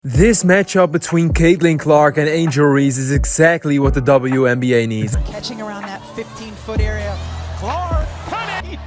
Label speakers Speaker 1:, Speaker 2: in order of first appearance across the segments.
Speaker 1: This matchup between Caitlyn Clark and Angel Reese is exactly what the WNBA needs.
Speaker 2: Catching around that 15-foot area. Clark, put it!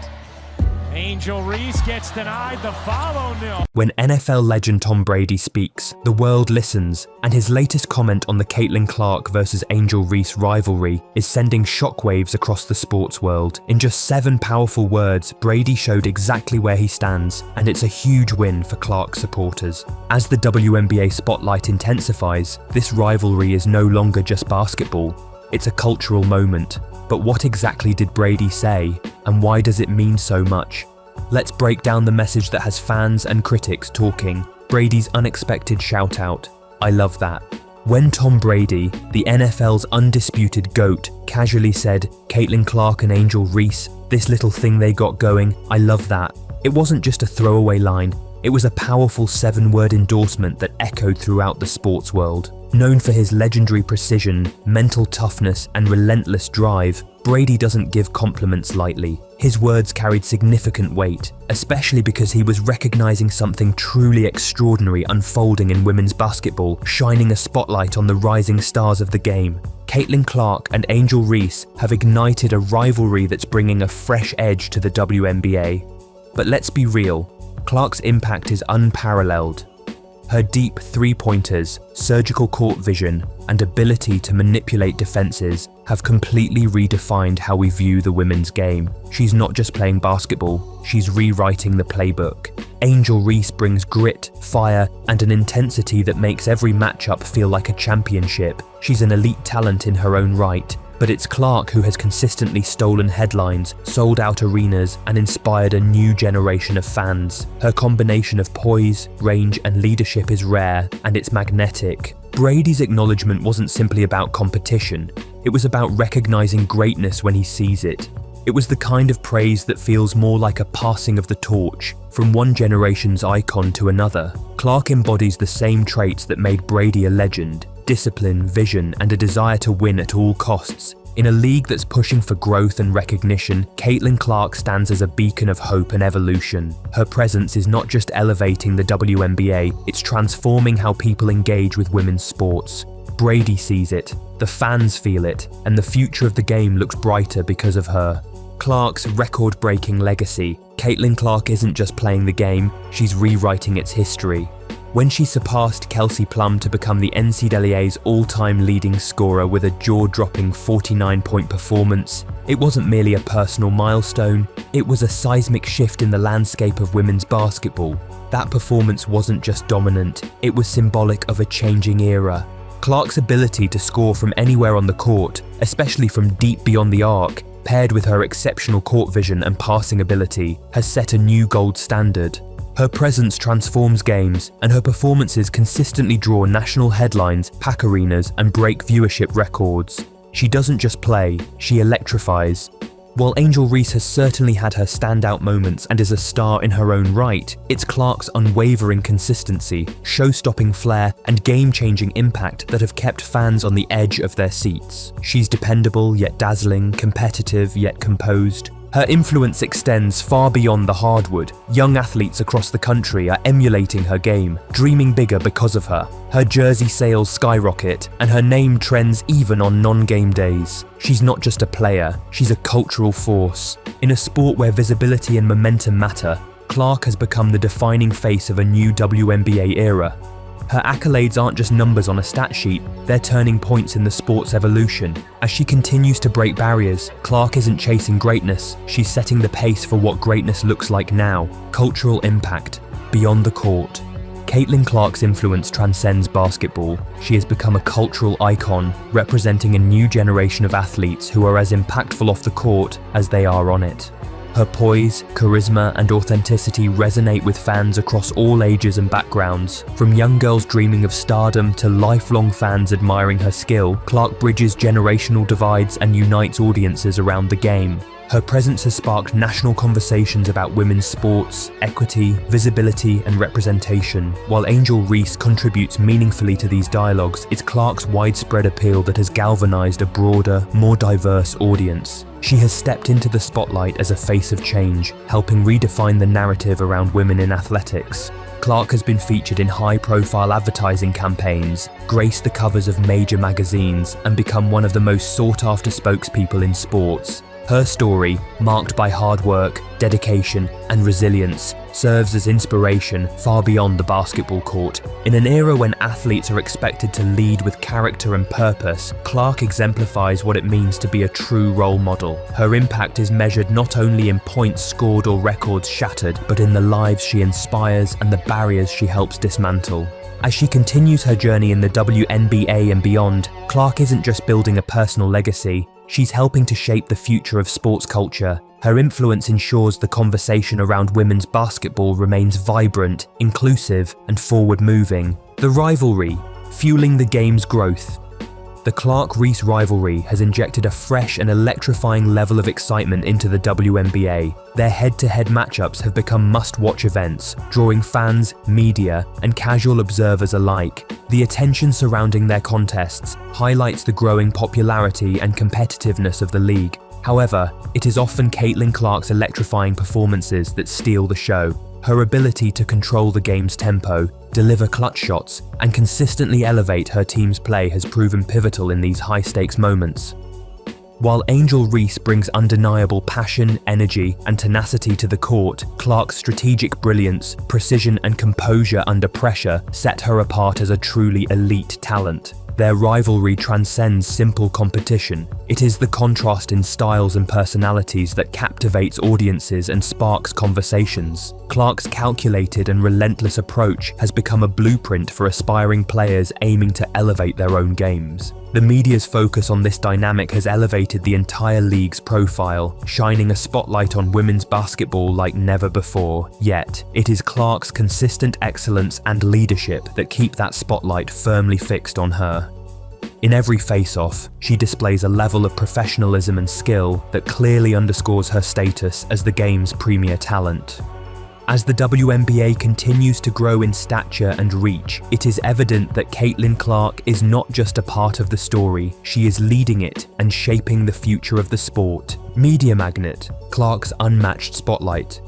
Speaker 3: Angel Reese gets denied the follow nil.
Speaker 4: When NFL legend Tom Brady speaks, the world listens, and his latest comment on the Caitlyn Clark versus Angel Reese rivalry is sending shockwaves across the sports world. In just 7 powerful words, Brady showed exactly where he stands, and it's a huge win for Clark supporters. As the WNBA spotlight intensifies, this rivalry is no longer just basketball. It's a cultural moment. But what exactly did Brady say, and why does it mean so much? Let's break down the message that has fans and critics talking. Brady's unexpected shout-out. I love that. When Tom Brady, the NFL's undisputed GOAT, casually said, Caitlyn Clark and Angel Reese, this little thing they got going, I love that. It wasn't just a throwaway line. It was a powerful 7-word endorsement that echoed throughout the sports world. Known for his legendary precision, mental toughness, and relentless drive, Brady doesn't give compliments lightly. His words carried significant weight, especially because he was recognizing something truly extraordinary unfolding in women's basketball, shining a spotlight on the rising stars of the game. Caitlyn Clark and Angel Reese have ignited a rivalry that's bringing a fresh edge to the WNBA. But let's be real, Clark's impact is unparalleled. Her deep three-pointers, surgical court vision, and ability to manipulate defenses have completely redefined how we view the women's game. She's not just playing basketball, she's rewriting the playbook. Angel Reese brings grit, fire, and an intensity that makes every matchup feel like a championship. She's an elite talent in her own right. But it's Clark who has consistently stolen headlines, sold out arenas, and inspired a new generation of fans. Her combination of poise, range, and leadership is rare, and it's magnetic. Brady's acknowledgement wasn't simply about competition. It was about recognizing greatness when he sees it. It was the kind of praise that feels more like a passing of the torch, from one generation's icon to another. Clark embodies the same traits that made Brady a legend: discipline, vision, and a desire to win at all costs. In a league that's pushing for growth and recognition, Caitlyn Clark stands as a beacon of hope and evolution. Her presence is not just elevating the WNBA, it's transforming how people engage with women's sports. Brady sees it, the fans feel it, and the future of the game looks brighter because of her. Clark's record-breaking legacy. Caitlyn Clark isn't just playing the game, she's rewriting its history. When she surpassed Kelsey Plum to become the NCAA's all-time leading scorer with a jaw-dropping 49-point performance, it wasn't merely a personal milestone, it was a seismic shift in the landscape of women's basketball. That performance wasn't just dominant, it was symbolic of a changing era. Clark's ability to score from anywhere on the court, especially from deep beyond the arc, paired with her exceptional court vision and passing ability, has set a new gold standard. Her presence transforms games, and her performances consistently draw national headlines, pack arenas, and break viewership records. She doesn't just play, she electrifies. While Angel Reese has certainly had her standout moments and is a star in her own right, it's Clark's unwavering consistency, show-stopping flair, and game-changing impact that have kept fans on the edge of their seats. She's dependable yet dazzling, competitive yet composed. Her influence extends far beyond the hardwood. Young athletes across the country are emulating her game, dreaming bigger because of her. Her jersey sales skyrocket, and her name trends even on non-game days. She's not just a player, she's a cultural force. In a sport where visibility and momentum matter, Clark has become the defining face of a new WNBA era. Her accolades aren't just numbers on a stat sheet, they're turning points in the sport's evolution. As she continues to break barriers, Clark isn't chasing greatness, she's setting the pace for what greatness looks like now. Cultural impact, beyond the court. Caitlyn Clark's influence transcends basketball. She has become a cultural icon, representing a new generation of athletes who are as impactful off the court as they are on it. Her poise, charisma, and authenticity resonate with fans across all ages and backgrounds. From young girls dreaming of stardom to lifelong fans admiring her skill, Clark bridges generational divides and unites audiences around the game. Her presence has sparked national conversations about women's sports, equity, visibility, and representation. While Angel Reese contributes meaningfully to these dialogues, it's Clark's widespread appeal that has galvanized a broader, more diverse audience. She has stepped into the spotlight as a face of change, helping redefine the narrative around women in athletics. Clark has been featured in high-profile advertising campaigns, graced the covers of major magazines, and become one of the most sought-after spokespeople in sports. Her story, marked by hard work, dedication, and resilience, serves as inspiration far beyond the basketball court. In an era when athletes are expected to lead with character and purpose, Clark exemplifies what it means to be a true role model. Her impact is measured not only in points scored or records shattered, but in the lives she inspires and the barriers she helps dismantle. As she continues her journey in the WNBA and beyond, Clark isn't just building a personal legacy, she's helping to shape the future of sports culture. Her influence ensures the conversation around women's basketball remains vibrant, inclusive, and forward-moving. The rivalry, fueling the game's growth. The Clark-Reese rivalry has injected a fresh and electrifying level of excitement into the WNBA. Their head-to-head matchups have become must-watch events, drawing fans, media, and casual observers alike. The attention surrounding their contests highlights the growing popularity and competitiveness of the league. However, it is often Caitlyn Clark's electrifying performances that steal the show. Her ability to control the game's tempo, deliver clutch shots, and consistently elevate her team's play has proven pivotal in these high-stakes moments. While Angel Reese brings undeniable passion, energy, and tenacity to the court, Clark's strategic brilliance, precision, and composure under pressure set her apart as a truly elite talent. Their rivalry transcends simple competition. It is the contrast in styles and personalities that captivates audiences and sparks conversations. Clark's calculated and relentless approach has become a blueprint for aspiring players aiming to elevate their own games. The media's focus on this dynamic has elevated the entire league's profile, shining a spotlight on women's basketball like never before. Yet, it is Clark's consistent excellence and leadership that keep that spotlight firmly fixed on her. In every face-off, she displays a level of professionalism and skill that clearly underscores her status as the game's premier talent. As the WNBA continues to grow in stature and reach, it is evident that Caitlyn Clark is not just a part of the story, she is leading it and shaping the future of the sport. Media magnet, Clark's unmatched spotlight.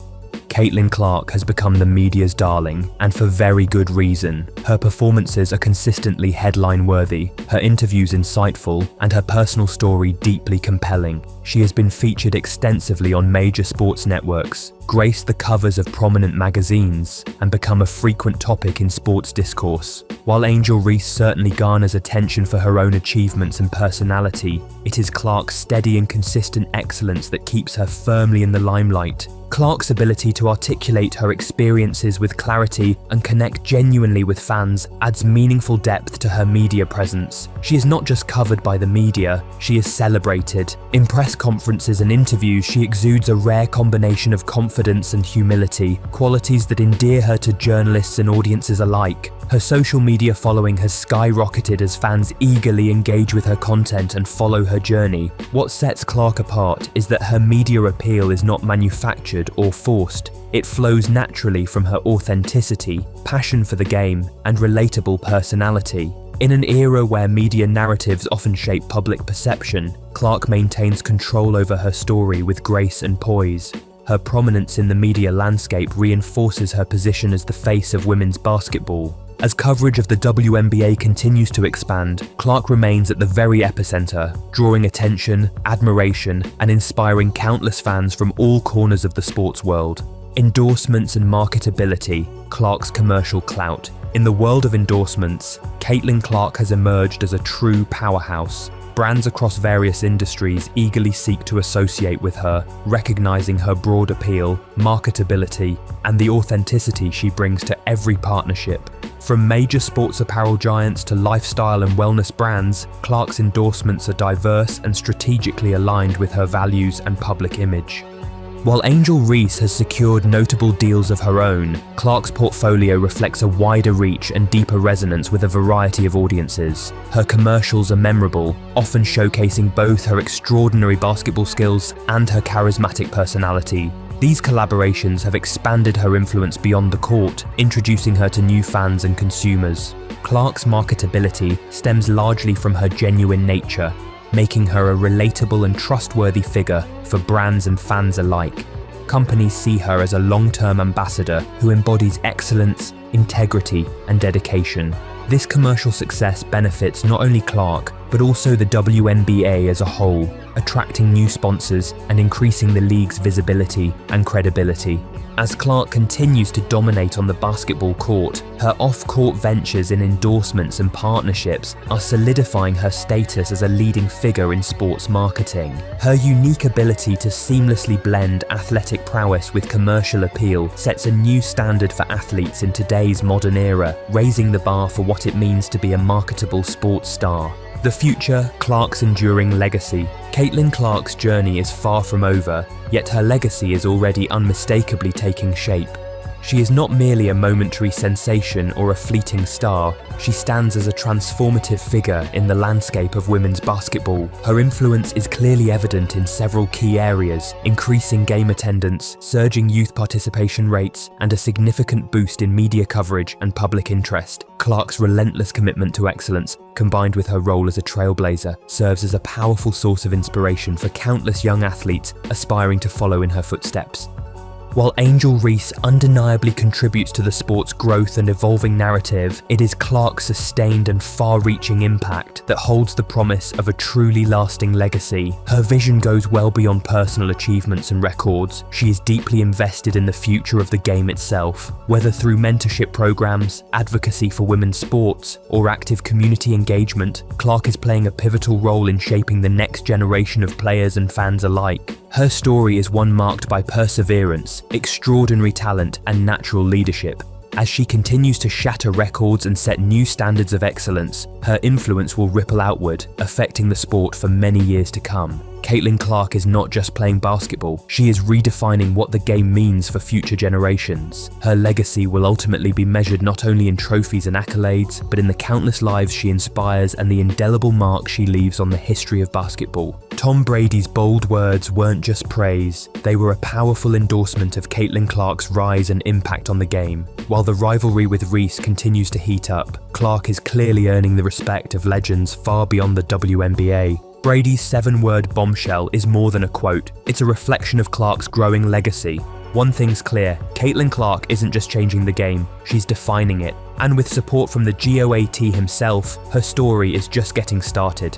Speaker 4: Caitlyn Clark has become the media's darling, and for very good reason. Her performances are consistently headline-worthy, her interviews insightful, and her personal story deeply compelling. She has been featured extensively on major sports networks, graced the covers of prominent magazines, and become a frequent topic in sports discourse. While Angel Reese certainly garners attention for her own achievements and personality, it is Clark's steady and consistent excellence that keeps her firmly in the limelight. Clark's ability to articulate her experiences with clarity and connect genuinely with fans adds meaningful depth to her media presence. She is not just covered by the media, she is celebrated. In press conferences and interviews, she exudes a rare combination of confidence and humility, qualities that endear her to journalists and audiences alike. Her social media following has skyrocketed as fans eagerly engage with her content and follow her journey. What sets Clark apart is that her media appeal is not manufactured or forced. It flows naturally from her authenticity, passion for the game, and relatable personality. In an era where media narratives often shape public perception, Clark maintains control over her story with grace and poise. Her prominence in the media landscape reinforces her position as the face of women's basketball. As coverage of the WNBA continues to expand, Clark remains at the very epicenter, drawing attention, admiration, and inspiring countless fans from all corners of the sports world. Endorsements and marketability, Clark's commercial clout. In the world of endorsements, Caitlyn Clark has emerged as a true powerhouse. Brands across various industries eagerly seek to associate with her, recognizing her broad appeal, marketability, and the authenticity she brings to every partnership. From major sports apparel giants to lifestyle and wellness brands, Clark's endorsements are diverse and strategically aligned with her values and public image. While Angel Reese has secured notable deals of her own, Clark's portfolio reflects a wider reach and deeper resonance with a variety of audiences. Her commercials are memorable, often showcasing both her extraordinary basketball skills and her charismatic personality. These collaborations have expanded her influence beyond the court, introducing her to new fans and consumers. Clark's marketability stems largely from her genuine nature, making her a relatable and trustworthy figure for brands and fans alike. Companies see her as a long-term ambassador who embodies excellence, integrity, and dedication. This commercial success benefits not only Clark, but also the WNBA as a whole, attracting new sponsors and increasing the league's visibility and credibility. As Clark continues to dominate on the basketball court, her off-court ventures in endorsements and partnerships are solidifying her status as a leading figure in sports marketing. Her unique ability to seamlessly blend athletic prowess with commercial appeal sets a new standard for athletes in today's modern era, raising the bar for what it means to be a marketable sports star. The future, Clark's enduring legacy. Caitlyn Clark's journey is far from over, yet her legacy is already unmistakably taking shape. She is not merely a momentary sensation or a fleeting star, she stands as a transformative figure in the landscape of women's basketball. Her influence is clearly evident in several key areas: increasing game attendance, surging youth participation rates, and a significant boost in media coverage and public interest. Clark's relentless commitment to excellence, combined with her role as a trailblazer, serves as a powerful source of inspiration for countless young athletes aspiring to follow in her footsteps. While Angel Reese undeniably contributes to the sport's growth and evolving narrative, it is Clark's sustained and far-reaching impact that holds the promise of a truly lasting legacy. Her vision goes well beyond personal achievements and records. She is deeply invested in the future of the game itself. Whether through mentorship programs, advocacy for women's sports, or active community engagement, Clark is playing a pivotal role in shaping the next generation of players and fans alike. Her story is one marked by perseverance, extraordinary talent, and natural leadership. As she continues to shatter records and set new standards of excellence, her influence will ripple outward, affecting the sport for many years to come. Caitlyn Clark is not just playing basketball, she is redefining what the game means for future generations. Her legacy will ultimately be measured not only in trophies and accolades, but in the countless lives she inspires and the indelible mark she leaves on the history of basketball. Tom Brady's bold words weren't just praise, they were a powerful endorsement of Caitlyn Clark's rise and impact on the game. While the rivalry with Reese continues to heat up, Clark is clearly earning the respect of legends far beyond the WNBA. Brady's 7-word bombshell is more than a quote, it's a reflection of Clark's growing legacy. One thing's clear, Caitlyn Clark isn't just changing the game, she's defining it. And with support from the GOAT himself, her story is just getting started.